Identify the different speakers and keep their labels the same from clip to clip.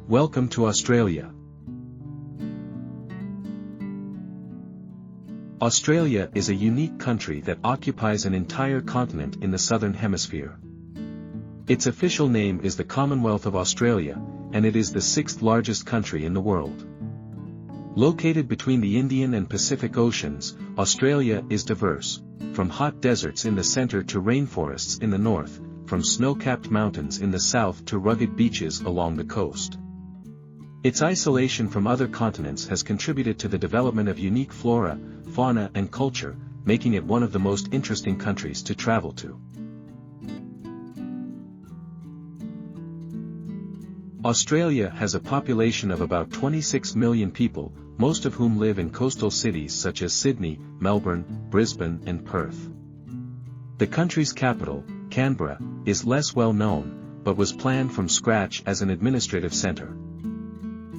Speaker 1: Welcome to Australia. Australia is a unique country that occupies an entire continent in the southern hemisphere. Its official name is the Commonwealth of Australia, and it is the sixth largest country in the world. Located between the Indian and Pacific Oceans, Australia is diverse, from hot deserts in the center to rainforests in the north, from snow-capped mountains in the south to rugged beaches along the coast. Its isolation from other continents has contributed to the development of unique flora, fauna and culture, making it one of the most interesting countries to travel to. Australia has a population of about 26 million people, most of whom live in coastal cities such as Sydney, Melbourne, Brisbane and Perth. The country's capital, Canberra, is less well known, but was planned from scratch as an administrative centre.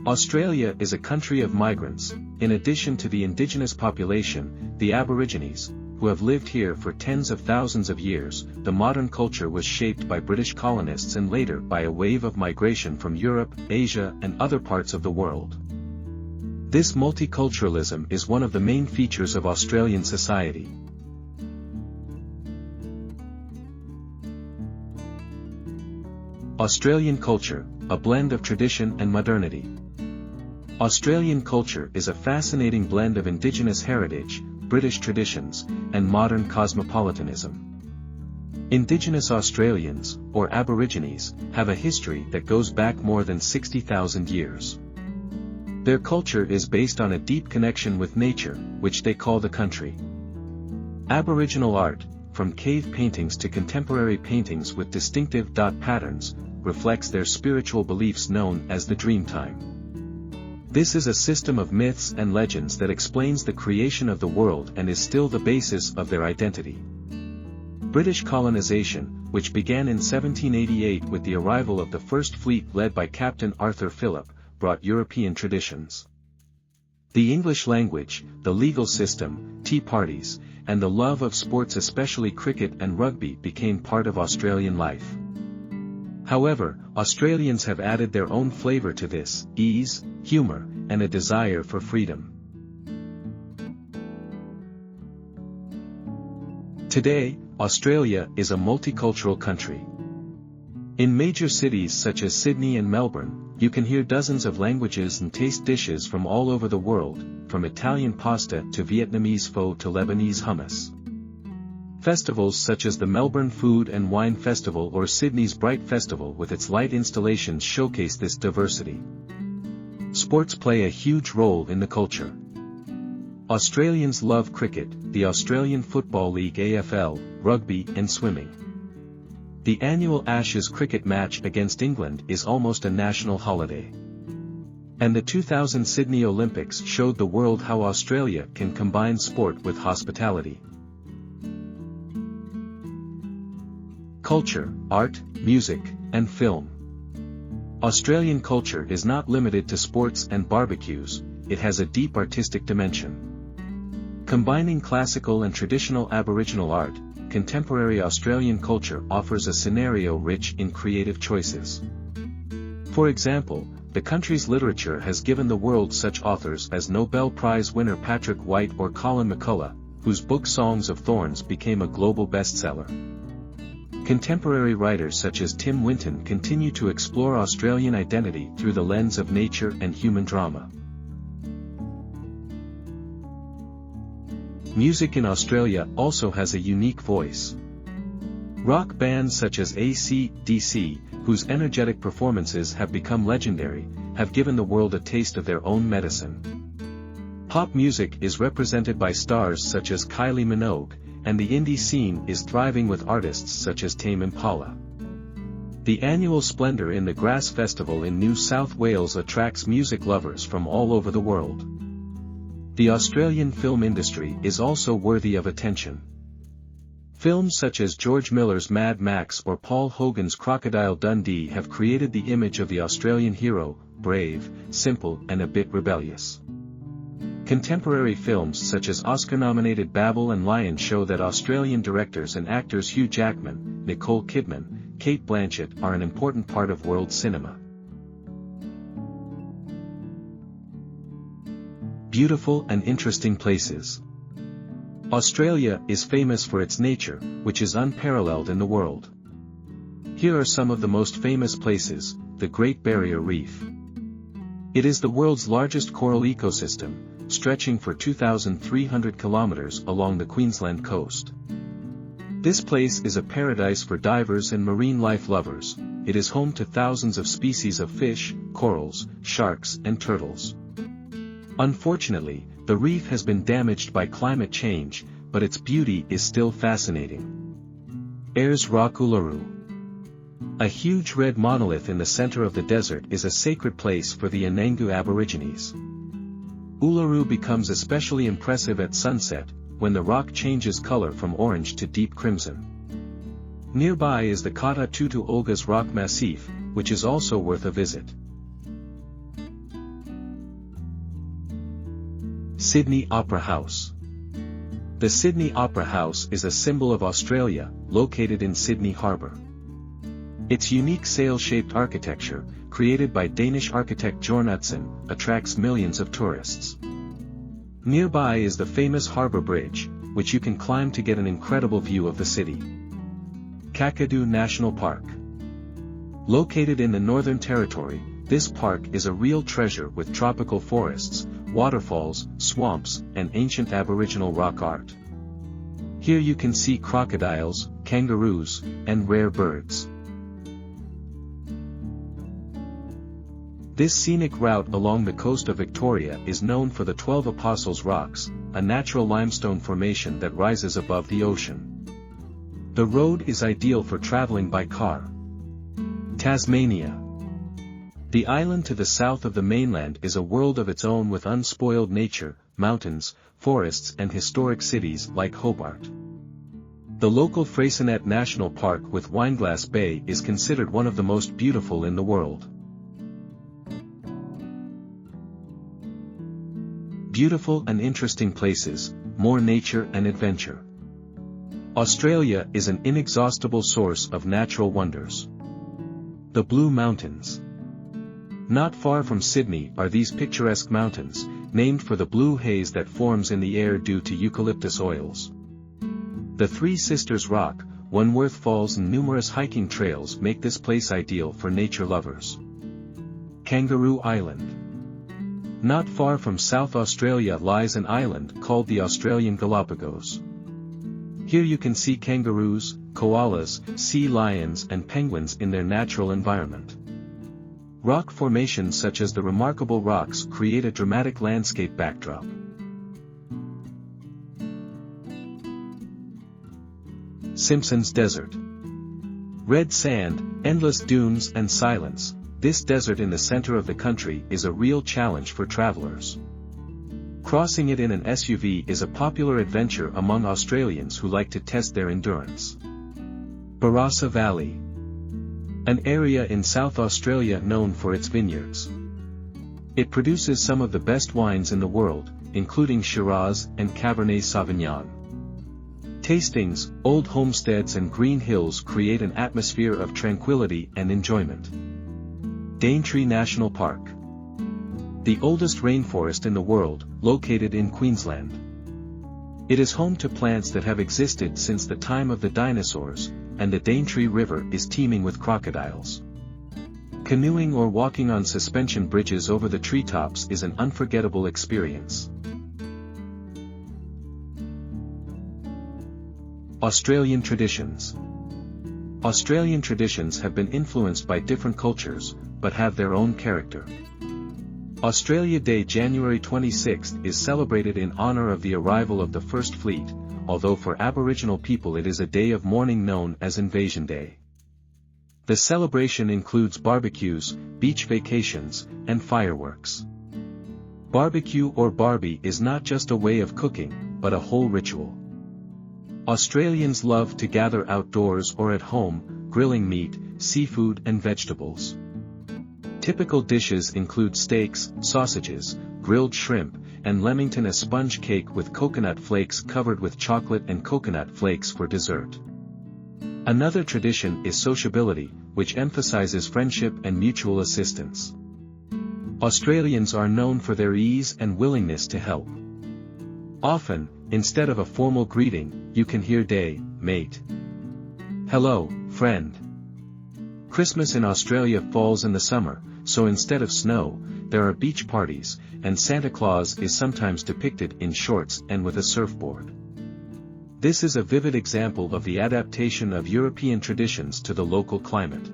Speaker 1: Australia is a country of migrants. In addition to the indigenous population, the Aborigines, who have lived here for tens of thousands of years. The modern culture was shaped by British colonists and later by a wave of migration from Europe, Asia and other parts of the world. This multiculturalism is one of the main features of Australian society. Australian culture, a blend of tradition and modernity. Australian culture is a fascinating blend of indigenous heritage, British traditions, and modern cosmopolitanism. Indigenous Australians, or Aborigines, have a history that goes back more than 60,000 years. Their culture is based on a deep connection with nature, which they call the country. Aboriginal art, from cave paintings to contemporary paintings with distinctive dot patterns, reflects their spiritual beliefs known as the Dreamtime. This is a system of myths and legends that explains the creation of the world and is still the basis of their identity. British colonization, which began in 1788 with the arrival of the first fleet led by Captain Arthur Phillip, brought European traditions. The English language, the legal system, tea parties, and the love of sports, especially cricket and rugby, became part of Australian life. However, Australians have added their own flavour to this: ease, humour, and a desire for freedom. Today, Australia is a multicultural country. In major cities such as Sydney and Melbourne, you can hear dozens of languages and taste dishes from all over the world, from Italian pasta to Vietnamese pho to Lebanese hummus. Festivals such as the Melbourne Food and Wine Festival or Sydney's Bright Festival with its light installations showcase this diversity. Sports play a huge role in the culture. Australians love cricket, the Australian Football League AFL, rugby and swimming. The annual Ashes cricket match against England is almost a national holiday. And the 2000 Sydney Olympics showed the world how Australia can combine sport with hospitality. Culture, art, music, and film. Australian culture is not limited to sports and barbecues, it has a deep artistic dimension. Combining classical and traditional Aboriginal art, contemporary Australian culture offers a scenario rich in creative choices. For example, the country's literature has given the world such authors as Nobel Prize winner Patrick White or Colin McCullough, whose book Songs of Thorns became a global bestseller. Contemporary writers such as Tim Winton continue to explore Australian identity through the lens of nature and human drama. Music in Australia also has a unique voice. Rock bands such as AC/DC, whose energetic performances have become legendary, have given the world a taste of their own medicine. Pop music is represented by stars such as Kylie Minogue, and the indie scene is thriving with artists such as Tame Impala. The annual Splendour in the Grass Festival in New South Wales attracts music lovers from all over the world. The Australian film industry is also worthy of attention. Films such as George Miller's Mad Max or Paul Hogan's Crocodile Dundee have created the image of the Australian hero, brave, simple and a bit rebellious. Contemporary films such as Oscar-nominated Babel and Lion show that Australian directors and actors Hugh Jackman, Nicole Kidman, Cate Blanchett are an important part of world cinema. Beautiful and interesting places. Australia is famous for its nature, which is unparalleled in the world. Here are some of the most famous places: the Great Barrier Reef. It is the world's largest coral ecosystem, stretching for 2,300 kilometers along the Queensland coast. This place is a paradise for divers and marine life lovers. It is home to thousands of species of fish, corals, sharks, and turtles. Unfortunately, the reef has been damaged by climate change, but its beauty is still fascinating. Ayers Rock Uluru. A huge red monolith in the center of the desert is a sacred place for the Anangu Aborigines. Uluru becomes especially impressive at sunset, when the rock changes color from orange to deep crimson. Nearby is the Kakadu Olga's rock massif, which is also worth a visit. Sydney Opera House. The Sydney Opera House is a symbol of Australia, located in Sydney Harbour. Its unique sail-shaped architecture, created by Danish architect Jornadsen, attracts millions of tourists. Nearby is the famous Harbour Bridge, which you can climb to get an incredible view of the city. Kakadu National Park. Located in the Northern Territory, this park is a real treasure with tropical forests, waterfalls, swamps, and ancient Aboriginal rock art. Here you can see crocodiles, kangaroos, and rare birds. This scenic route along the coast of Victoria is known for the 12 Apostles Rocks, a natural limestone formation that rises above the ocean. The road is ideal for traveling by car. Tasmania. The island to the south of the mainland is a world of its own with unspoiled nature, mountains, forests and historic cities like Hobart. The local Freycinet National Park with Wineglass Bay is considered one of the most beautiful in the world. Beautiful and interesting places, more nature and adventure. Australia is an inexhaustible source of natural wonders. The Blue Mountains. Not far from Sydney are these picturesque mountains, named for the blue haze that forms in the air due to eucalyptus oils. The Three Sisters Rock, Wentworth Falls and numerous hiking trails make this place ideal for nature lovers. Kangaroo Island. Not far from South Australia lies an island called the Australian Galapagos. Here you can see kangaroos, koalas, sea lions and penguins in their natural environment. Rock formations such as the remarkable rocks create a dramatic landscape backdrop. Simpsons Desert. Red sand, endless dunes and silence, this desert in the center of the country is a real challenge for travelers. Crossing it in an SUV is a popular adventure among Australians who like to test their endurance. Barossa Valley. An area in South Australia known for its vineyards. It produces some of the best wines in the world, including Shiraz and Cabernet Sauvignon. Tastings, old homesteads and green hills create an atmosphere of tranquility and enjoyment. Daintree National Park. The oldest rainforest in the world, located in Queensland. It is home to plants that have existed since the time of the dinosaurs, and the Daintree River is teeming with crocodiles. Canoeing or walking on suspension bridges over the treetops is an unforgettable experience. Australian traditions. Australian traditions have been influenced by different cultures, but have their own character. Australia Day January 26th is celebrated in honor of the arrival of the First Fleet, although for Aboriginal people it is a day of mourning known as Invasion Day. The celebration includes barbecues, beach vacations, and fireworks. Barbecue or barbie is not just a way of cooking, but a whole ritual. Australians love to gather outdoors or at home, grilling meat, seafood and vegetables. Typical dishes include steaks, sausages, grilled shrimp, and Leamington, a sponge cake with coconut flakes covered with chocolate and coconut flakes for dessert. Another tradition is sociability, which emphasizes friendship and mutual assistance. Australians are known for their ease and willingness to help. Often, instead of a formal greeting, you can hear "Day, mate." "Hello, friend." Christmas in Australia falls in the summer, so instead of snow, there are beach parties, and Santa Claus is sometimes depicted in shorts and with a surfboard. This is a vivid example of the adaptation of European traditions to the local climate.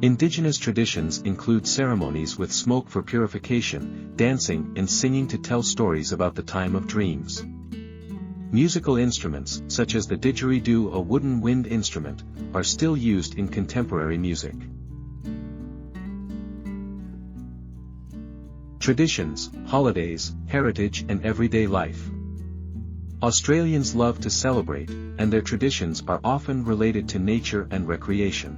Speaker 1: Indigenous traditions include ceremonies with smoke for purification, dancing and singing to tell stories about the time of dreams. Musical instruments, such as the didgeridoo, a wooden wind instrument, are still used in contemporary music. Traditions, holidays, heritage and everyday life. Australians love to celebrate, and their traditions are often related to nature and recreation.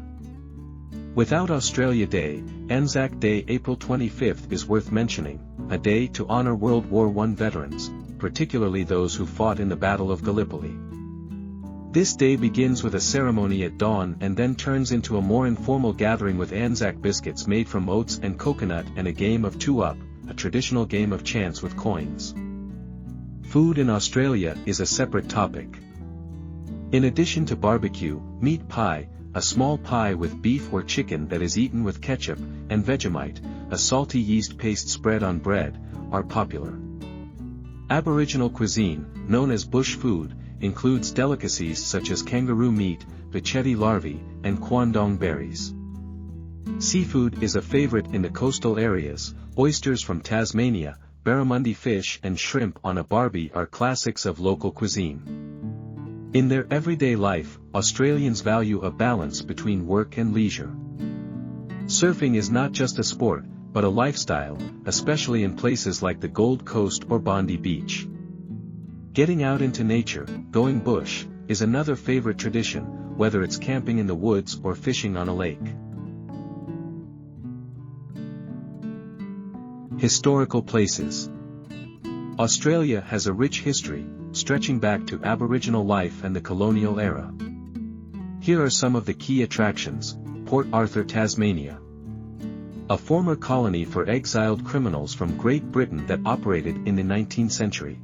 Speaker 1: Without Australia Day, Anzac Day April 25th is worth mentioning, a day to honor World War I veterans, particularly those who fought in the Battle of Gallipoli. This day begins with a ceremony at dawn and then turns into a more informal gathering with Anzac biscuits made from oats and coconut and a game of two-up, a traditional game of chance with coins. Food in Australia is a separate topic. In addition to barbecue, meat pie, a small pie with beef or chicken that is eaten with ketchup, and Vegemite, a salty yeast paste spread on bread, are popular. Aboriginal cuisine, known as bush food, includes delicacies such as kangaroo meat, bichetti larvae, and quandong berries. Seafood is a favorite in the coastal areas. Oysters from Tasmania, barramundi fish and shrimp on a barbie are classics of local cuisine. In their everyday life, Australians value a balance between work and leisure. Surfing is not just a sport, but a lifestyle, especially in places like the Gold Coast or Bondi Beach. Getting out into nature, going bush, is another favorite tradition, whether it's camping in the woods or fishing on a lake. Historical places. Australia has a rich history, stretching back to Aboriginal life and the colonial era. Here are some of the key attractions. Port Arthur, Tasmania. A former colony for exiled criminals from Great Britain that operated in the 19th century.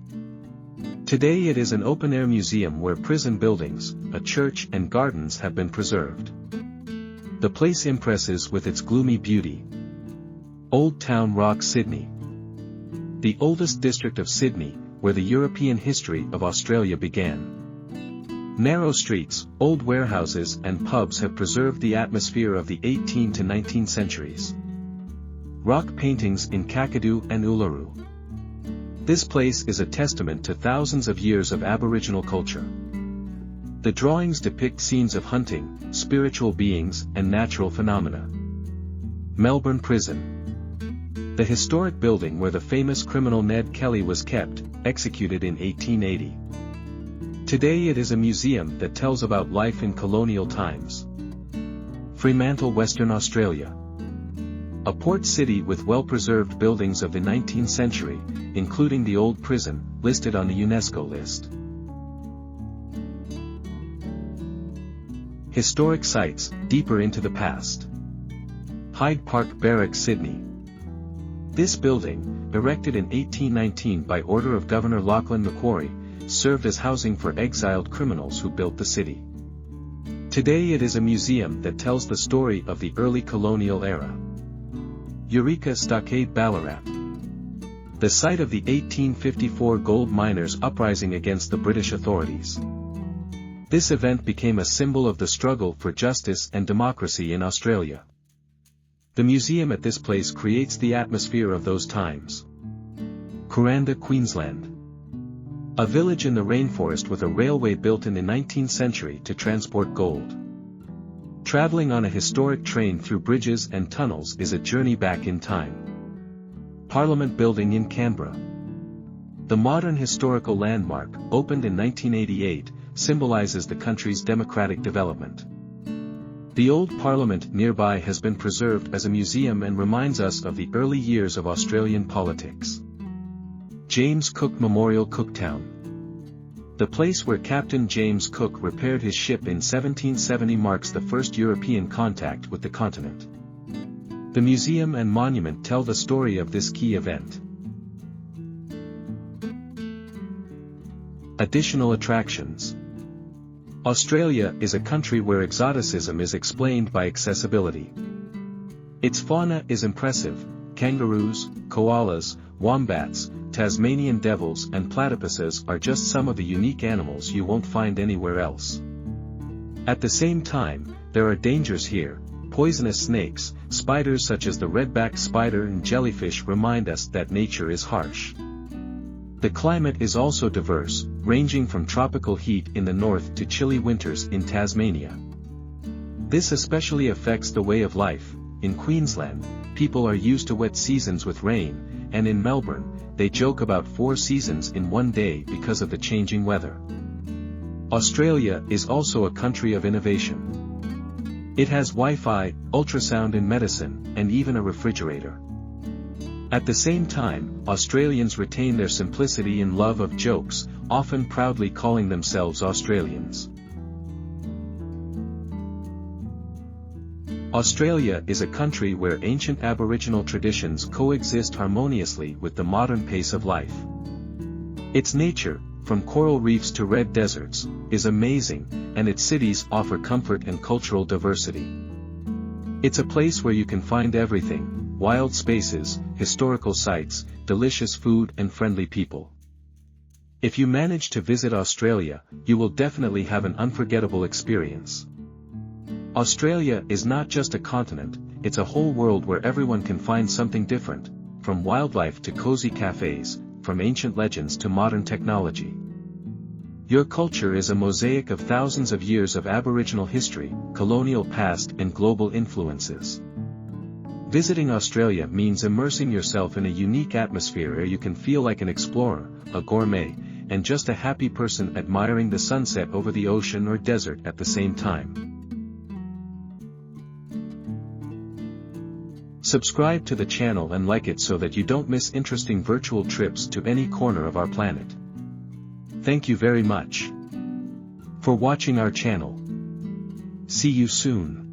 Speaker 1: Today it is an open-air museum where prison buildings, a church and gardens have been preserved. The place impresses with its gloomy beauty. Old Town Rock, Sydney. The oldest district of Sydney, where the European history of Australia began. Narrow streets, old warehouses and pubs have preserved the atmosphere of the 18th to 19th centuries. Rock paintings in Kakadu and Uluru. This place is a testament to thousands of years of Aboriginal culture. The drawings depict scenes of hunting, spiritual beings and natural phenomena. Melbourne Prison. The historic building where the famous criminal Ned Kelly was kept, executed in 1880. Today it is a museum that tells about life in colonial times. Fremantle, Western Australia. A port city with well-preserved buildings of the 19th century, including the old prison, listed on the UNESCO list. Historic sites, deeper into the past. Hyde Park Barracks, Sydney. This building, erected in 1819 by order of Governor Lachlan Macquarie, served as housing for exiled criminals who built the city. Today it is a museum that tells the story of the early colonial era. Eureka Stockade, Ballarat. The site of the 1854 gold miners' uprising against the British authorities. This event became a symbol of the struggle for justice and democracy in Australia. The museum at this place creates the atmosphere of those times. Kuranda, Queensland. A village in the rainforest with a railway built in the 19th century to transport gold. Traveling on a historic train through bridges and tunnels is a journey back in time. Parliament Building in Canberra. The modern historical landmark, opened in 1988, symbolizes the country's democratic development. The old Parliament nearby has been preserved as a museum and reminds us of the early years of Australian politics. James Cook Memorial, Cooktown. The place where Captain James Cook repaired his ship in 1770 marks the first European contact with the continent. The museum and monument tell the story of this key event. Additional attractions. Australia is a country where exoticism is explained by accessibility. Its fauna is impressive: kangaroos, koalas, wombats, Tasmanian devils and platypuses are just some of the unique animals you won't find anywhere else. At the same time, there are dangers here. Poisonous snakes, spiders such as the redback spider and jellyfish remind us that nature is harsh. The climate is also diverse, ranging from tropical heat in the north to chilly winters in Tasmania. This especially affects the way of life. In Queensland, people are used to wet seasons with rain, and in Melbourne, they joke about 4 seasons in one day because of the changing weather. Australia is also a country of innovation. It has Wi-Fi, ultrasound in medicine, and even a refrigerator. At the same time, Australians retain their simplicity and love of jokes, often proudly calling themselves Australians. Australia is a country where ancient Aboriginal traditions coexist harmoniously with the modern pace of life. Its nature, from coral reefs to red deserts, is amazing, and its cities offer comfort and cultural diversity. It's a place where you can find everything: wild spaces, historical sites, delicious food and friendly people. If you manage to visit Australia, you will definitely have an unforgettable experience. Australia is not just a continent, it's a whole world where everyone can find something different, from wildlife to cozy cafes, from ancient legends to modern technology. Your culture is a mosaic of thousands of years of Aboriginal history, colonial past and global influences. Visiting Australia means immersing yourself in a unique atmosphere where you can feel like an explorer, a gourmet, and just a happy person admiring the sunset over the ocean or desert at the same time. Subscribe to the channel and like it so that you don't miss interesting virtual trips to any corner of our planet. Thank you very much for watching our channel. See you soon.